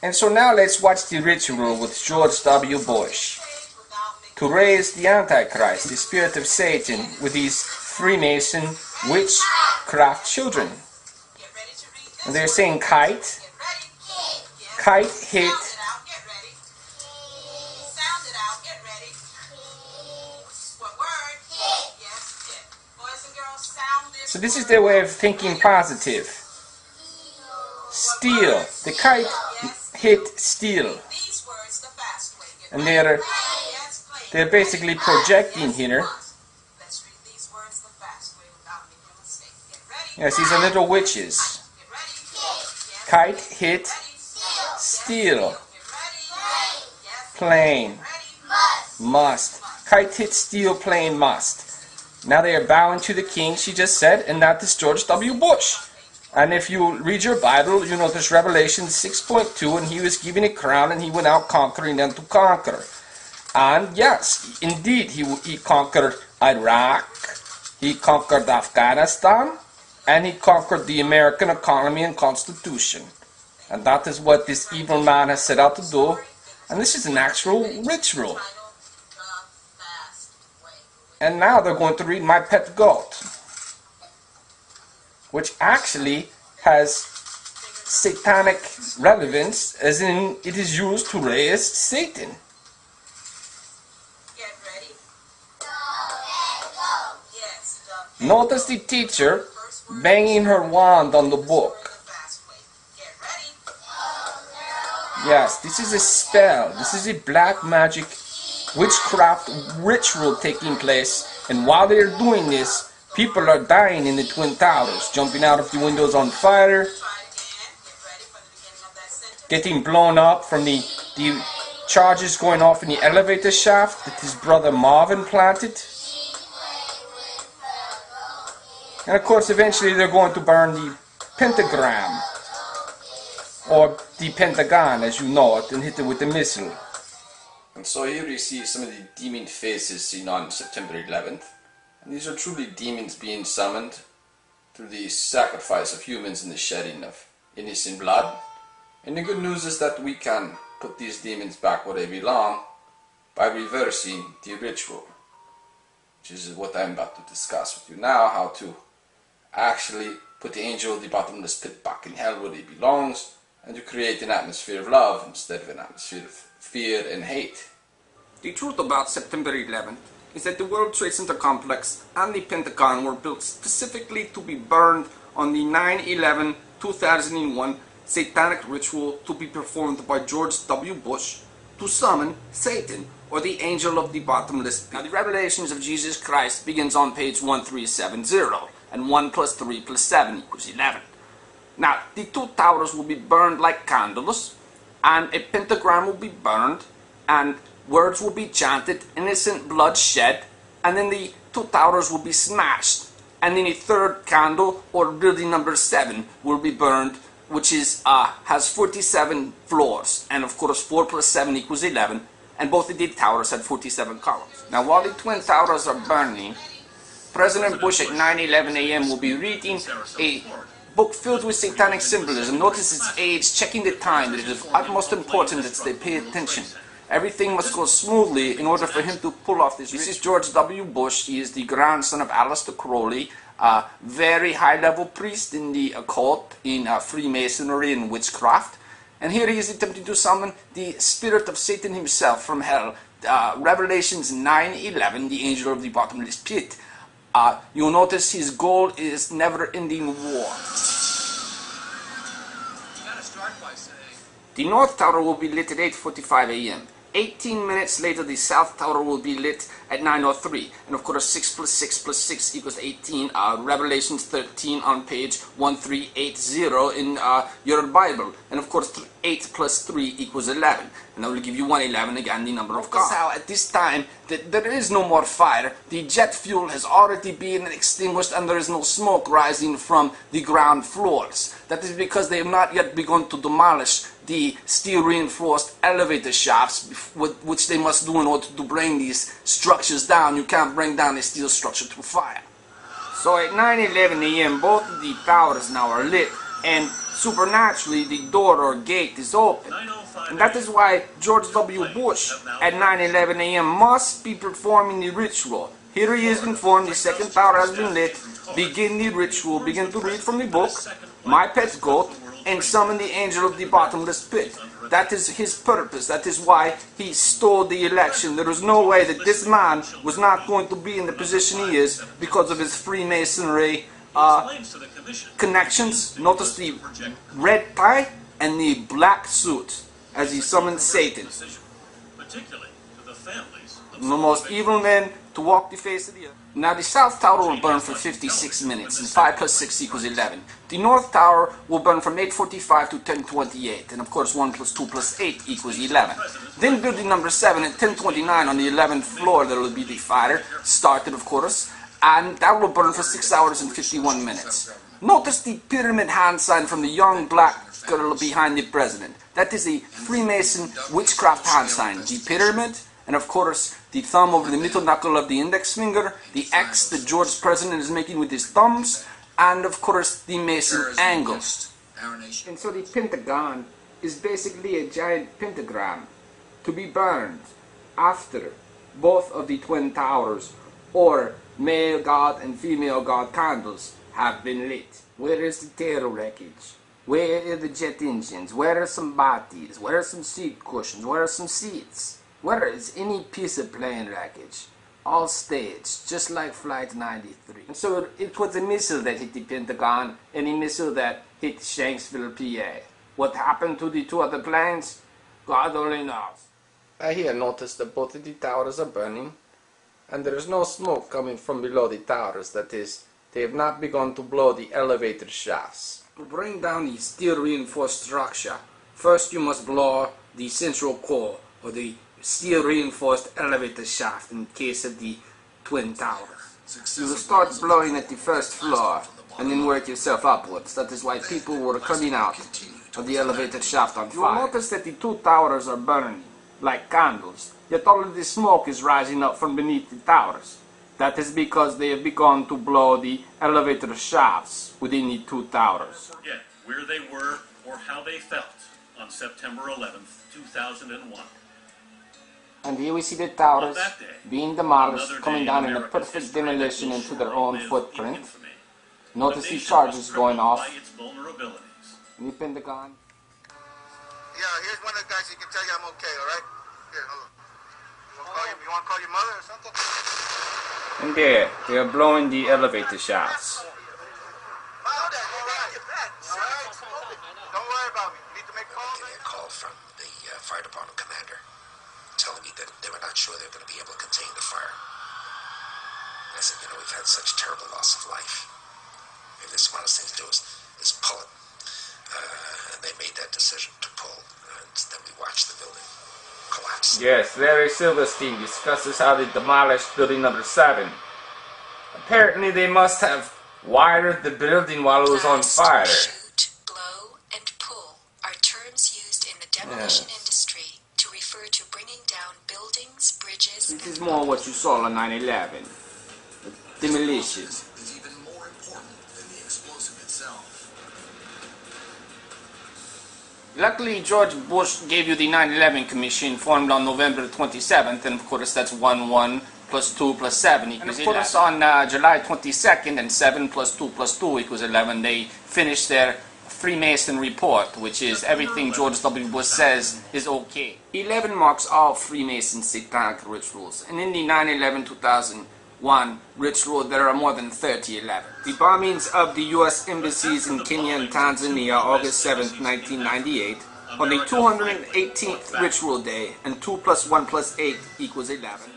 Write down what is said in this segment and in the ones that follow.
And so now let's watch the ritual with George W. Bush to raise the Antichrist, the spirit of Satan, with these Freemason witchcraft children. And they're saying kite, kite hit, so this is their way of thinking positive. Steel, the kite hit steel, and they're basically projecting here. Yes, these are little witches. Kite hit steel, plane must. Kite hit steel, plane must. Now they are bowing to the king, she just said, and that is George W. Bush. And if you read your Bible, you notice Revelation 6.2, and he was given a crown, and he went out conquering and to conquer. And yes, indeed, he conquered Iraq, he conquered Afghanistan, and he conquered the American economy and constitution. And that is what this evil man has set out to do. And this is an actual ritual. And now they're going to read My Pet Goat, which actually has satanic relevance, as in it is used to raise Satan. Get ready. Notice the teacher banging her wand on the book. Yes, this is a spell. This is a black magic witchcraft ritual taking place, and while they're doing this, people are dying in the Twin Towers, jumping out of the windows on fire, getting blown up from the charges going off in the elevator shaft that his brother Marvin planted. And of course, eventually they're going to burn the pentagram, or the Pentagon as you know it, and hit it with a missile. And so here you see some of the demon faces seen on September 11th. And these are truly demons being summoned through the sacrifice of humans and the shedding of innocent blood. And the good news is that we can put these demons back where they belong by reversing the ritual, which is what I'm about to discuss with you now, how to actually put the angel of the bottomless pit back in hell where he belongs, and to create an atmosphere of love instead of an atmosphere of fear and hate. The truth about September 11th is that the World Trade Center complex and the Pentagon were built specifically to be burned on the 9/11/2001 satanic ritual to be performed by George W. Bush to summon Satan, or the angel of the bottomless pit. Now the revelations of Jesus Christ begins on page 1370, and 1 + 3 + 7 = 11. Now the two towers will be burned like candles, and a pentagram will be burned, and words will be chanted, innocent blood shed, and then the two towers will be smashed, and then a third candle, or really number 7, will be burned, which is has 47 floors, and of course 4 + 7 = 11, and both of the towers had 47 columns. Now while the twin towers are burning, President Bush at 9:11 a.m. will be reading a book filled with satanic symbolism. Notice its age, checking the time. It is of utmost importance that they pay attention. Everything must go smoothly in order for him to pull off this. This is George W. Bush. He is the grandson of Aleister Crowley, a very high-level priest in the occult, in Freemasonry and witchcraft. And here he is attempting to summon the spirit of Satan himself from hell. Revelations 9:11, the angel of the bottomless pit. You'll notice his goal is never-ending war. The North Tower will be lit at 8:45 a.m. 18 minutes later, the South Tower will be lit at 9:03. And of course, 6 + 6 + 6 = 18. Revelations 13 on page 1380 in your Bible. And of course, 8 + 3 = 11. And I will give you 111 again, the number of cars. How at this time that there is no more fire. The jet fuel has already been extinguished, and there is no smoke rising from the ground floors. That is because they have not yet begun to demolish the steel-reinforced elevator shafts, which they must do in order to bring these structures down. You can't bring down a steel structure through fire. So at 9:11 a.m., both of the towers now are lit, and supernaturally the door or gate is open. And that is why George W. Bush at 9:11 a.m. must be performing the ritual. Here he is informed the second tower has been lit. Begin the ritual. Begin to read from the book, My Pet Goat, and summon the angel of the bottomless pit. That is his purpose. That is why he stole the election. There is no way that this man was not going to be in the position he is because of his Freemasonry connections. Notice the red tie and the black suit as he summoned Satan, the most evil man to walk the face of the earth. Now the South Tower will burn for 56 minutes, and 5 plus 6 equals 11. The North Tower will burn from 8:45 to 10:28, and of course 1 plus 2 plus 8 equals 11. Then building number 7 at 10:29 on the 11th floor, there will be the fire, started of course, and that will burn for 6 hours and 51 minutes. Notice the pyramid hand sign from the young black girl behind the president. That is a Freemason witchcraft hand sign. The pyramid, and of course the thumb over the middle knuckle of the index finger, the X that George President is making with his thumbs, and of course the Mason angle. And so the pentagon is basically a giant pentagram to be burned after both of the twin towers or male god and female god candles have been lit. Where is the tail wreckage? Where are the jet engines? Where are some bodies? Where are some seat cushions? Where are some seats? Where is any piece of plane wreckage? All staged, just like Flight 93. And so it was a missile that hit the Pentagon and a missile that hit Shanksville, PA. What happened to the two other planes? God only knows. I here notice that both of the towers are burning, and there is no smoke coming from below the towers. That is, they have not begun to blow the elevator shafts. To bring down the steel reinforced structure, first you must blow the central core, or the steel reinforced elevator shaft in case of the twin towers. You will start blowing at the first floor and then work yourself upwards. That is why people were coming out of the elevator shaft on fire. You will notice that the two towers are burning like candles, yet all of the smoke is rising up from beneath the towers. That is because they have begun to blow the elevator shafts within the two towers. Forget where they were or how they felt on September 11th, 2001. And here we see the towers being demolished, coming down in a perfect demolition into their own footprint. Notice the charges going off in the Pentagon. Yeah, here's one of the guys who can tell you I'm okay, alright? Here, hold on. You want to call your mother or something? And there, they are blowing the elevator shafts. Don't worry about me. You need to make calls. Getting a call from the fire department commander telling me that they were not sure they were going to be able to contain the fire. And I said, you know, we've had such terrible loss of life. Maybe the smartest thing to do is pull it. And they made that decision to pull, and then we watched the building collapse. Yes, Larry Silverstein discusses how they demolished building number 7. Apparently they must have wired the building while it was on fire. Shoot, blow, and pull are terms used in the demolition industry to refer to bringing down buildings, bridges. This is more what you saw on 9/11. Demolition. Is even more important than the explosive itself. Luckily, George Bush gave you the 9/11 Commission, formed on November 27th, and of course that's 1 plus 2 plus 7 equals 11. And of course on July 22nd, and 7 plus 2 plus 2 equals 11, they finished their Freemason report, which is everything George W. Bush says is okay. 11 marks all Freemason satanic rituals, and in the 9/11-2001 ritual there are more than 30/11. The bombings of the U.S. embassies in Kenya and Tanzania, August 7th, 1998, on the 218th ritual day, and 2 plus 1 plus 8 equals 11.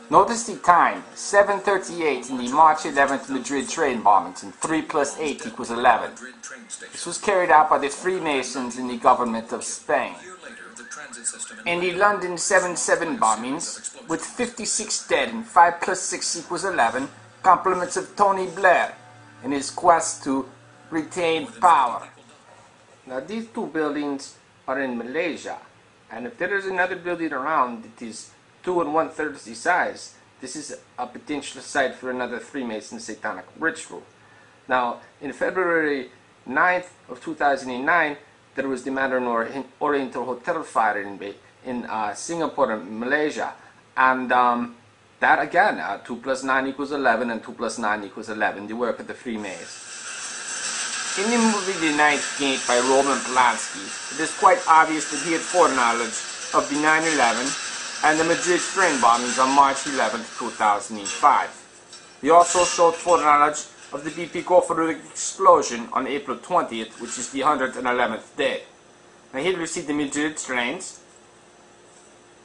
Notice the time, 7:38 in the March 11th Madrid train bombings, and 3 plus 8 equals 11. This was carried out by the Freemasons in the government of Spain. In the London 7/7 bombings, with 56 dead and 5 plus 6 equals 11, compliments of Tony Blair in his quest to retain power. Now these two buildings are in Malaysia, and if there is another building around that is 2 1/3 the size, this is a potential site for another Freemason satanic ritual. Now, in February 9th of 2009, there was the Mandarin Oriental Hotel fire in Singapore and Malaysia. And that again, 2 plus 9 equals 11 and 2 plus 9 equals 11, the work of the Freemasons. In the movie The Ninth Gate by Roman Polanski, it is quite obvious that he had foreknowledge of the 9/11 and the Madrid train bombings on March 11, 2005. He also showed foreknowledge of the BP Gopher explosion on April 20th, which is the 111th day. Now here we see the Madrid trains,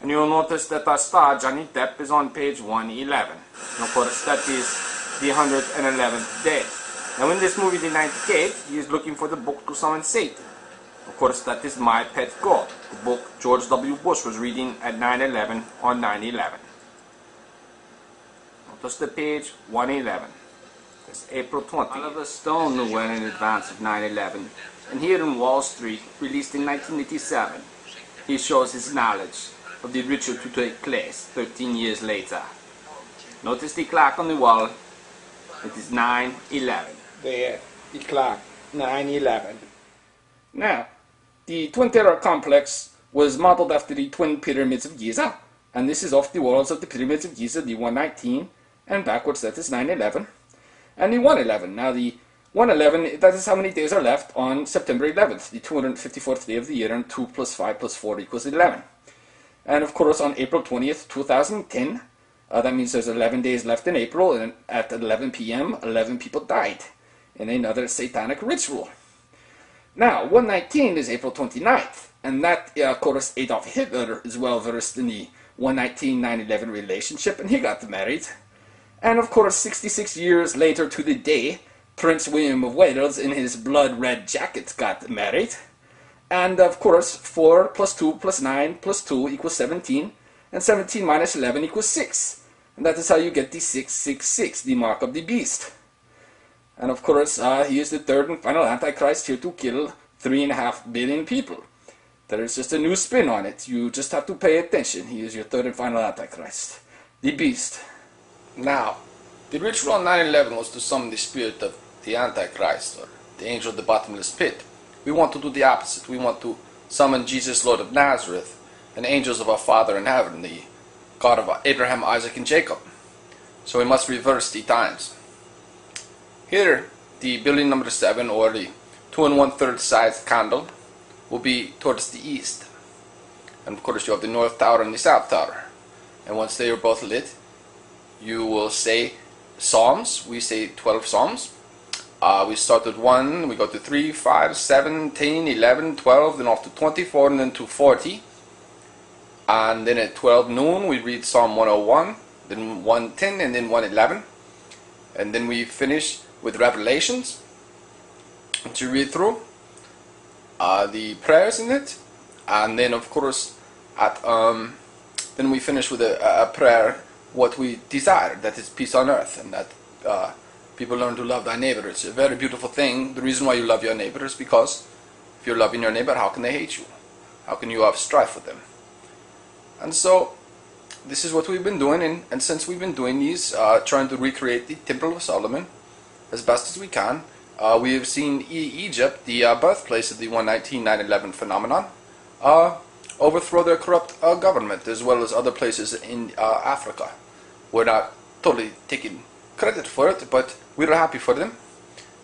and you'll notice that our star, Johnny Depp, is on page 111. And of course, that is the 111th day. Now in this movie, The Ninth Gate, he is looking for the book to summon Satan. Of course, that is My Pet God, the book George W. Bush was reading at 9/11 on 9/11. Notice the page 111. It's April 20th. Oliver Stone knew well in advance of 9/11, and here in Wall Street, released in 1987, he shows his knowledge of the ritual to take place 13 years later. Notice the clock on the wall. It is 9/11. There, the clock, 9/11. Now, the Twin Terror Complex was modeled after the Twin Pyramids of Giza, and this is off the walls of the Pyramids of Giza, the 119, and backwards that is 9/11, and the 111. Now the 111, that is how many days are left on September 11th, the 254th day of the year, and 2 plus 5 plus 4 equals 11. And of course on April 20th, 2010, that means there's 11 days left in April, and at 11 p.m., 11 people died in another satanic ritual. Now, 119 is April 29th, and that, of course, Adolf Hitler is well versed in the 119-9/11 relationship, and he got married. And of course, 66 years later to the day, Prince William of Wales in his blood-red jacket got married. And of course, 4 plus 2 plus 9 plus 2 equals 17, and 17 minus 11 equals 6. And that is how you get the 666, the mark of the beast. And of course, he is the third and final Antichrist here to kill 3.5 billion people. There is just a new spin on it. You just have to pay attention. He is your third and final Antichrist, the beast. Now, the ritual on 9/11 was to summon the spirit of the Antichrist, or the angel of the bottomless pit. We want to do the opposite. We want to summon Jesus, Lord of Nazareth, and angels of our Father in heaven, the God of Abraham, Isaac, and Jacob. So we must reverse the times. Here, the building number 7, or the 2 1/3 sized candle, will be towards the east. And of course you have the North Tower and the South Tower. And once they are both lit, you will say Psalms. We say 12 Psalms. We start with 1, we go to 3, 5, 7, 10, 11, 12, then off to 24, and then to 40. And then at 12 noon we read Psalm 101, then 110, and then 111. And then we finish with Revelations to read through the prayers in it. And then of course at then we finish with a prayer, what we desire, that is peace on earth, and that people learn to love thy neighbor. It's a very beautiful thing. The reason why you love your neighbor is because if you're loving your neighbor, how can they hate you? How can you have strife with them? And so this is what we've been doing, and since we've been doing these, trying to recreate the Temple of Solomon as best as we can, we have seen Egypt, the birthplace of the 119-9/11 phenomenon, overthrow their corrupt government, as well as other places in Africa. We're not totally taking credit for it, but we're happy for them,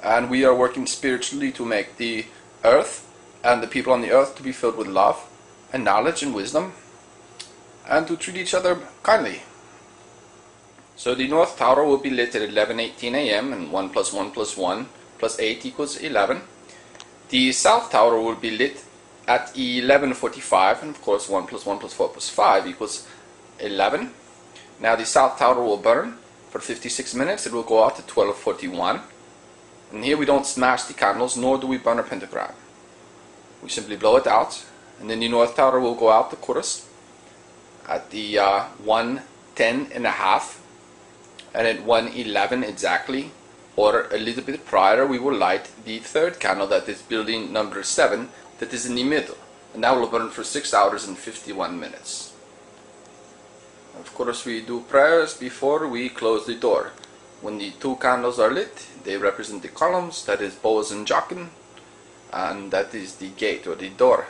and we are working spiritually to make the earth and the people on the earth to be filled with love and knowledge and wisdom, and to treat each other kindly. So the North Tower will be lit at 11:18 a.m. and 1 plus 1 plus 1 plus 8 equals 11. The South Tower will be lit at 11:45, and of course 1 plus 1 plus 4 plus 5 equals 11. Now the South Tower will burn for 56 minutes. It will go out at 12:41. And here we don't smash the candles, nor do we burn a pentagram. We simply blow it out, and then the North Tower will go out, of course, at the 1:10 and a half, and at 1:11 exactly, or a little bit prior, we will light the third candle, that is building number 7, that is in the middle, and that will burn for 6 hours and 51 minutes. Of course, we do prayers before we close the door. When the 2 candles are lit, they represent the columns, that is Boaz and Jachin, and that is the gate or the door